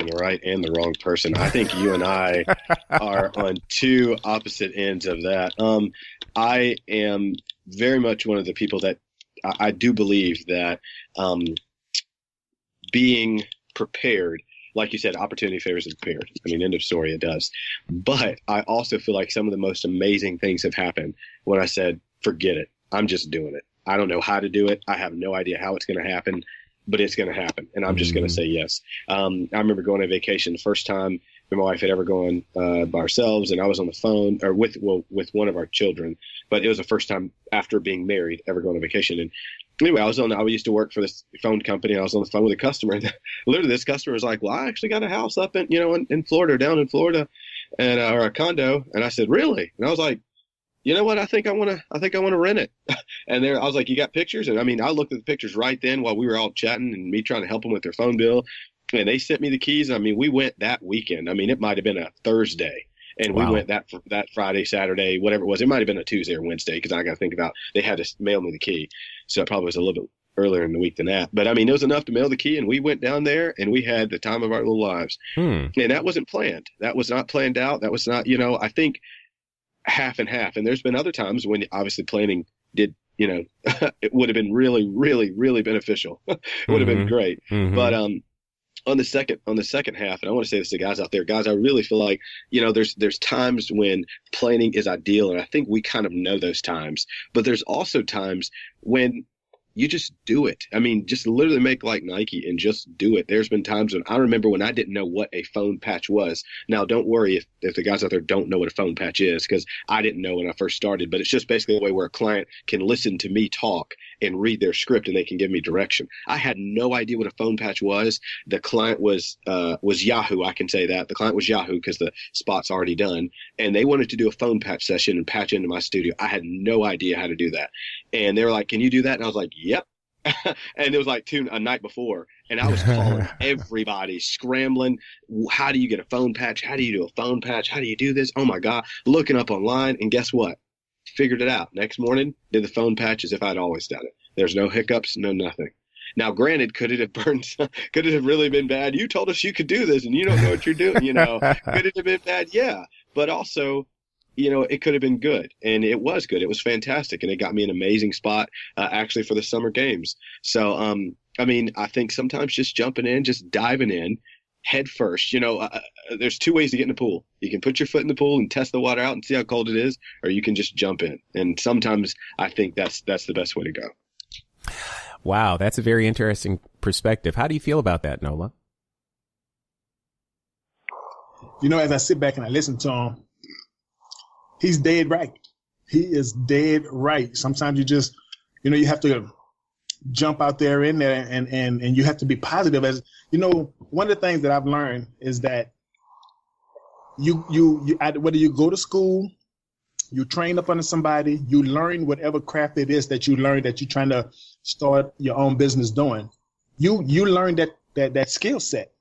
the right and the wrong person. I think you and I are on two opposite ends of that. I am very much one of the people that I do believe that being prepared, like you said, opportunity favors the prepared. I mean, end of story, it does. But I also feel like some of the most amazing things have happened when I said, forget it. I'm just doing it. I don't know how to do it. I have no idea how it's going to happen, but it's going to happen. And I'm just going to say yes. I remember going on vacation the first time me and my wife had ever gone by ourselves, and I was on the phone or with one of our children, but it was the first time after being married ever going on vacation. And anyway, I used to work for this phone company. And I was on the phone with a customer, and literally this customer was like, well, I actually got a house up in Florida, down in Florida, and or a condo. And I said, really? And I was like, you know what? I think I want to rent it. And I was like, you got pictures? And I mean, I looked at the pictures right then while we were all chatting and me trying to help them with their phone bill. And they sent me the keys. I mean, we went that weekend. I mean, it might've been a Thursday, and we went that Friday, Saturday, whatever it was. It might've been a Tuesday or Wednesday, because I got to think about, they had to mail me the key. So it probably was a little bit earlier in the week than that. But I mean, it was enough to mail the key, and we went down there and we had the time of our little lives. And that wasn't planned. That was not planned out. That was not, I think, half and half. And there's been other times when obviously planning did, it would have been really, really, really beneficial. It would have been great. But on the second half, and I want to say this to guys out there, guys, I really feel like, there's times when planning is ideal. And I think we kind of know those times, but there's also times when you just do it. I mean, just literally make like Nike and just do it. There's been times when I remember when I didn't know what a phone patch was. Now, don't worry if the guys out there don't know what a phone patch is, because I didn't know when I first started, but it's just basically a way where a client can listen to me talk and read their script, and they can give me direction. I had no idea what a phone patch was. The client was Yahoo. I can say that. The client was Yahoo because the spot's already done, and they wanted to do a phone patch session and patch into my studio. I had no idea how to do that. And they were like, can you do that? And I was like, yep. And it was like a night before, and I was calling everybody, scrambling. How do you get a phone patch? How do you do a phone patch? How do you do this? Oh my God. Looking up online, and guess what? Figured it out. Next morning, did the phone patch as if I'd always done it. There's no hiccups, no nothing. Now, granted, could it have burned? Could it have really been bad? You told us you could do this, and you don't know what you're doing. Could it have been bad? Yeah, but also, it could have been good, and it was good. It was fantastic, and it got me an amazing spot actually for the summer games. So, I mean, I think sometimes just jumping in, just diving in head first. There's two ways to get in the pool. You can put your foot in the pool and test the water out and see how cold it is, or you can just jump in. And sometimes I think that's the best way to go. Wow, that's a very interesting perspective. How do you feel about that, Nola? As I sit back and I listen to him, he's dead right. He is dead right. Sometimes you just, you have to jump out there in there and you have to be positive. As one of the things that I've learned is that whether you go to school, you train up under somebody, you learn whatever craft it is that you learn that you're trying to start your own business doing. You learn that skill set.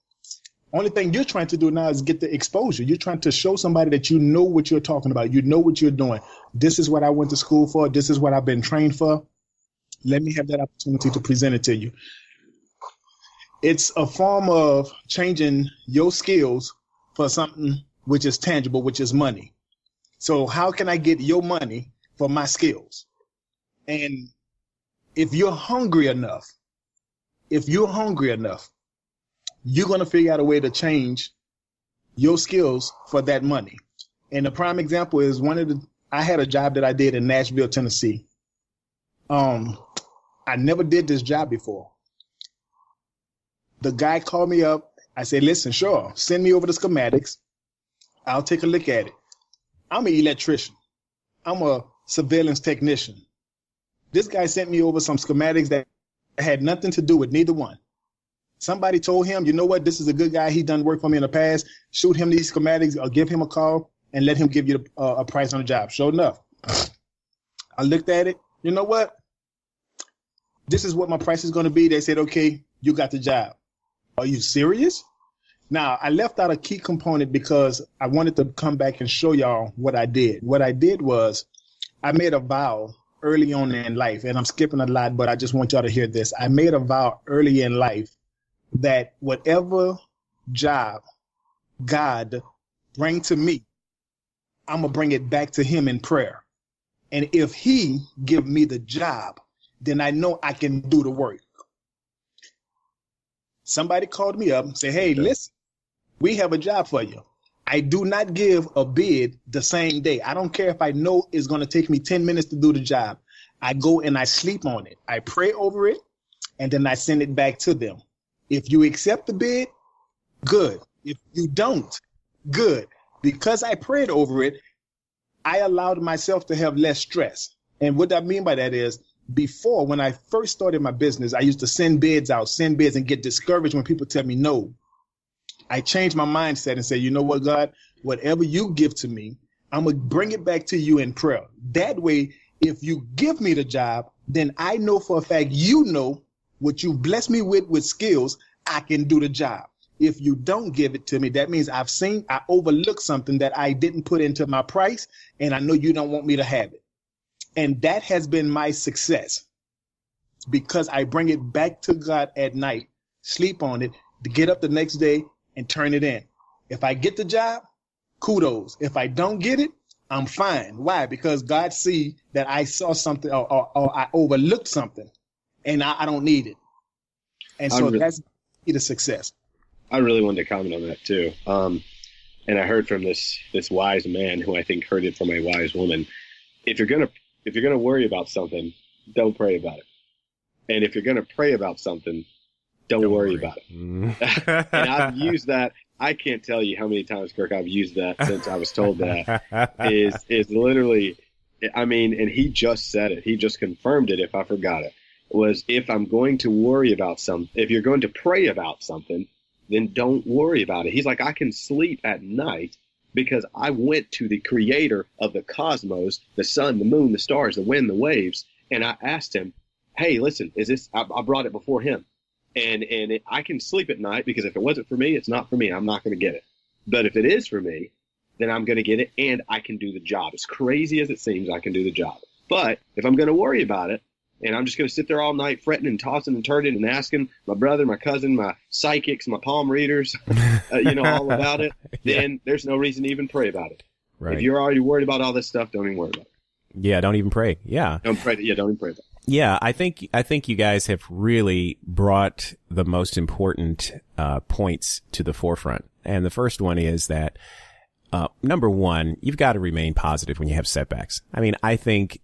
Only thing you're trying to do now is get the exposure. You're trying to show somebody that you know what you're talking about. You know what you're doing. This is what I went to school for. This is what I've been trained for. Let me have that opportunity to present it to you. It's a form of changing your skills for something which is tangible, which is money. So how can I get your money for my skills? And if you're hungry enough, you're going to figure out a way to change your skills for that money. And a prime example is I had a job that I did in Nashville, Tennessee. I never did this job before. The guy called me up. I said, listen, sure, send me over the schematics. I'll take a look at it. I'm an electrician. I'm a surveillance technician. This guy sent me over some schematics that had nothing to do with neither one. Somebody told him, you know what, this is a good guy. He done work for me in the past. Shoot him these schematics or give him a call and let him give you a price on the job. Sure enough. I looked at it. You know what? This is what my price is going to be. They said, okay, you got the job. Are you serious? Now, I left out a key component because I wanted to come back and show y'all what I did. What I did was I made a vow early on in life, and I'm skipping a lot, but I just want y'all to hear this. I made a vow early in life that whatever job God bring to me, I'm going to bring it back to him in prayer. And if he give me the job, then I know I can do the work. Somebody called me up and said, hey, listen, we have a job for you. I do not give a bid the same day. I don't care if I know it's going to take me 10 minutes to do the job. I go and I sleep on it. I pray over it, and then I send it back to them. If you accept the bid, good. If you don't, good. Because I prayed over it, I allowed myself to have less stress. And what I mean by that is, before, when I first started my business, I used to send bids, and get discouraged when people tell me no. I changed my mindset and said, you know what, God, whatever you give to me, I'm going to bring it back to you in prayer. That way, if you give me the job, then I know for a fact, you know what you blessed me with skills, I can do the job. If you don't give it to me, that means I overlooked something that I didn't put into my price, and I know you don't want me to have it. And that has been my success, because I bring it back to God at night, sleep on it, to get up the next day and turn it in. If I get the job, kudos. If I don't get it, I'm fine. Why? Because God see that I saw something or I overlooked something, and I don't need it. And so that's the success. I really wanted to comment on that too. And I heard from this wise man who I think heard it from a wise woman. If you're gonna worry about something, don't pray about it. And if you're gonna pray about something, don't worry about it. And I've used that. I can't tell you how many times, Kirk, I've used that since I was told that. is literally, I mean, and he just said it. He just confirmed it if I forgot it. Was if I'm going to worry about something, if you're going to pray about something, then don't worry about it. He's like, I can sleep at night because I went to the creator of the cosmos, the sun, the moon, the stars, the wind, the waves, and I asked him, hey, listen, is this, I brought it before him. And I can sleep at night because if it wasn't for me, it's not for me. I'm not going to get it. But if it is for me, then I'm going to get it and I can do the job. As crazy as it seems, I can do the job. But if I'm going to worry about it, and I'm just going to sit there all night fretting and tossing and turning and asking my brother, my cousin, my psychics, my palm readers, all about it, then there's no reason to even pray about it. Right. If you're already worried about all this stuff, don't even worry about it. Yeah, don't even pray. Yeah. Don't pray. Yeah, don't even pray about it. Yeah, I think you guys have really brought the most important points to the forefront. And the first one is that, number one, you've got to remain positive when you have setbacks. I mean, I think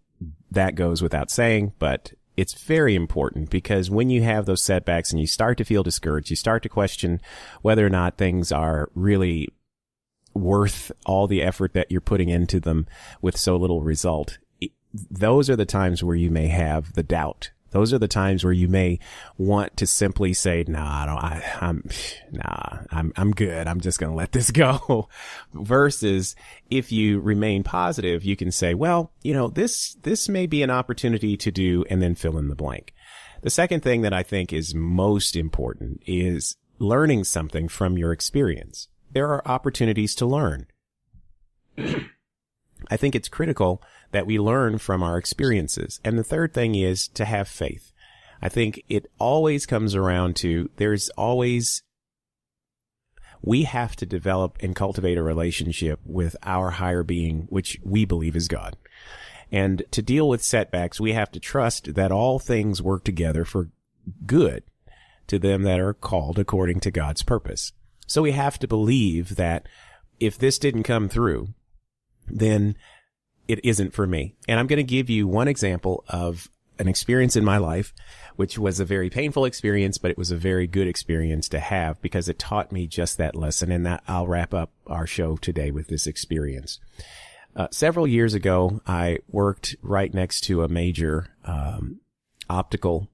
that goes without saying, but it's very important because when you have those setbacks and you start to feel discouraged, you start to question whether or not things are really worth all the effort that you're putting into them with so little result. Those are the times where you may have the doubt. Those are the times where you may want to simply say, I'm good. I'm just going to let this go. Versus if you remain positive, you can say, well, this may be an opportunity to do, and then fill in the blank. The second thing that I think is most important is learning something from your experience. There are opportunities to learn. I think it's critical that we learn from our experiences. And the third thing is to have faith. I think it always comes around to we have to develop and cultivate a relationship with our higher being, which we believe is God. And to deal with setbacks, we have to trust that all things work together for good to them that are called according to God's purpose. So we have to believe that if this didn't come through, then it isn't for me. And I'm going to give you one example of an experience in my life, which was a very painful experience, but it was a very good experience to have because it taught me just that lesson. And that I'll wrap up our show today with this experience. Several years ago, I worked right next to a major optical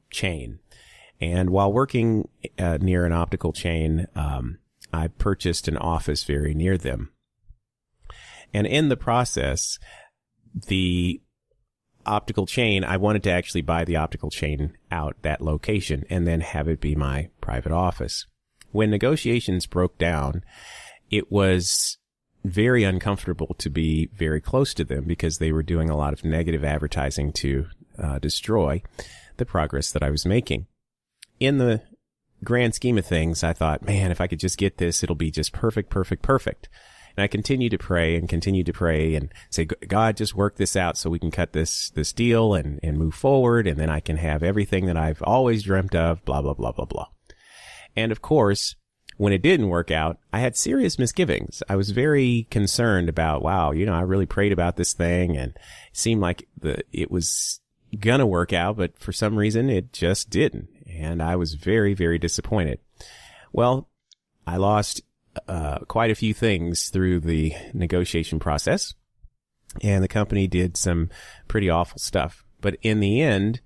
chain. And while working near an optical chain, I purchased an office very near them. And in the process, the optical chain, I wanted to actually buy the optical chain out that location and then have it be my private office. When negotiations broke down, it was very uncomfortable to be very close to them because they were doing a lot of negative advertising to destroy the progress that I was making. In the grand scheme of things, I thought, man, if I could just get this, it'll be just perfect. And I continued to pray and say, God, just work this out so we can cut this deal and move forward. And then I can have everything that I've always dreamt of, blah, blah, blah, blah, blah. And of course, when it didn't work out, I had serious misgivings. I was very concerned about, wow, I really prayed about this thing and it seemed like it was gonna work out, but for some reason it just didn't. And I was very, very disappointed. Well, I lost quite a few things through the negotiation process, and the company did some pretty awful stuff. But in the end,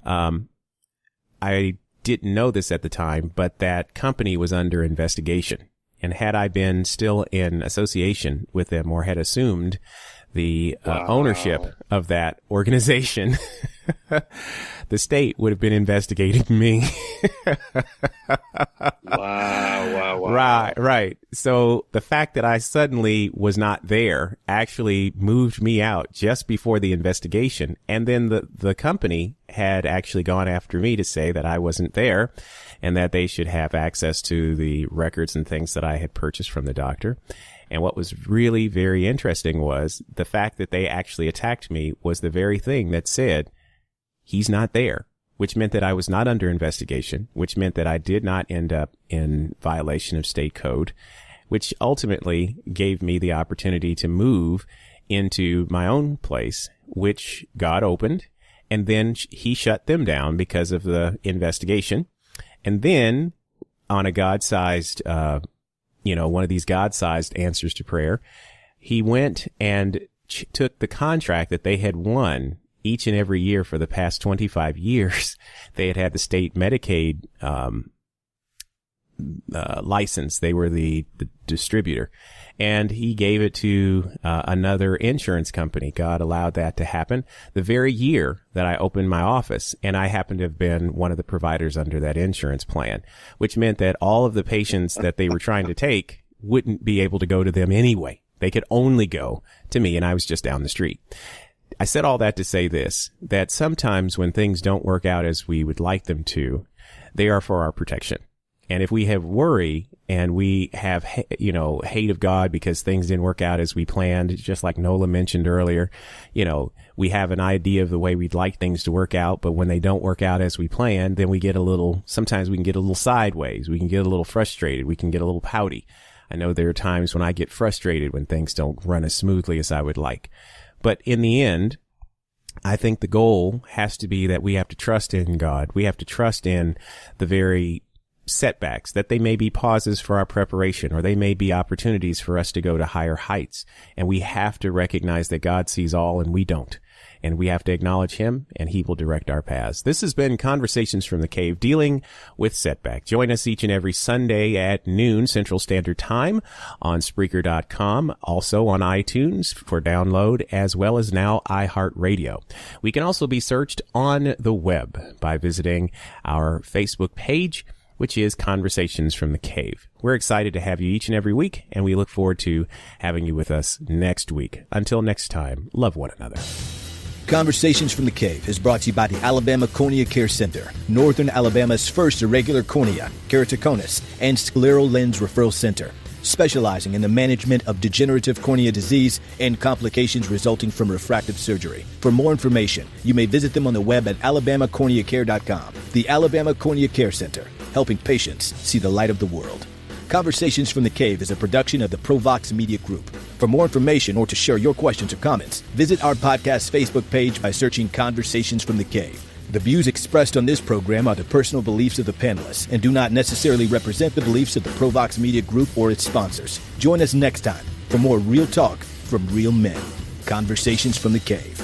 I didn't know this at the time, but that company was under investigation. And had I been still in association with them or had assumed the ownership of that organization, the state would have been investigating me. Wow. Right. So the fact that I suddenly was not there actually moved me out just before the investigation. And then the company had actually gone after me to say that I wasn't there and that they should have access to the records and things that I had purchased from the doctor. And what was really very interesting was the fact that they actually attacked me was the very thing that said, he's not there, which meant that I was not under investigation, which meant that I did not end up in violation of state code, which ultimately gave me the opportunity to move into my own place, which God opened. And then he shut them down because of the investigation. And then on a God-sized, one of these God-sized answers to prayer, he went and took the contract that they had won each and every year for the past 25 years. They had the state Medicaid license. They were the distributor. And he gave it to another insurance company. God allowed that to happen the very year that I opened my office. And I happened to have been one of the providers under that insurance plan, which meant that all of the patients that they were trying to take wouldn't be able to go to them anyway. They could only go to me, and I was just down the street. I said all that to say this, that sometimes when things don't work out as we would like them to, they are for our protection. And if we have worry and we have, hate of God because things didn't work out as we planned, just like Nola mentioned earlier, we have an idea of the way we'd like things to work out, but when they don't work out as we planned, then sometimes we can get a little sideways. We can get a little frustrated. We can get a little pouty. I know there are times when I get frustrated when things don't run as smoothly as I would like. But in the end, I think the goal has to be that we have to trust in God. We have to trust in the very setbacks, that they may be pauses for our preparation, or they may be opportunities for us to go to higher heights. And we have to recognize that God sees all and we don't. And we have to acknowledge him, and he will direct our paths. This has been Conversations from the Cave, dealing with setback. Join us each and every Sunday at noon Central Standard Time on Spreaker.com, also on iTunes for download, as well as now iHeartRadio. We can also be searched on the web by visiting our Facebook page, which is Conversations from the Cave. We're excited to have you each and every week, and we look forward to having you with us next week. Until next time, love one another. Conversations from the Cave is brought to you by the Alabama Cornea Care Center, Northern Alabama's first irregular cornea, keratoconus, and scleral lens referral center, specializing in the management of degenerative cornea disease and complications resulting from refractive surgery. For more information, you may visit them on the web at alabamacorneacare.com. The Alabama Cornea Care Center, helping patients see the light of the world. Conversations from the Cave is a production of the Provox Media Group. For more information or to share your questions or comments, visit our podcast Facebook page by searching Conversations from the Cave. The views expressed on this program are the personal beliefs of the panelists and do not necessarily represent the beliefs of the Provox Media Group or its sponsors. Join us next time for more real talk from real men. Conversations from the Cave.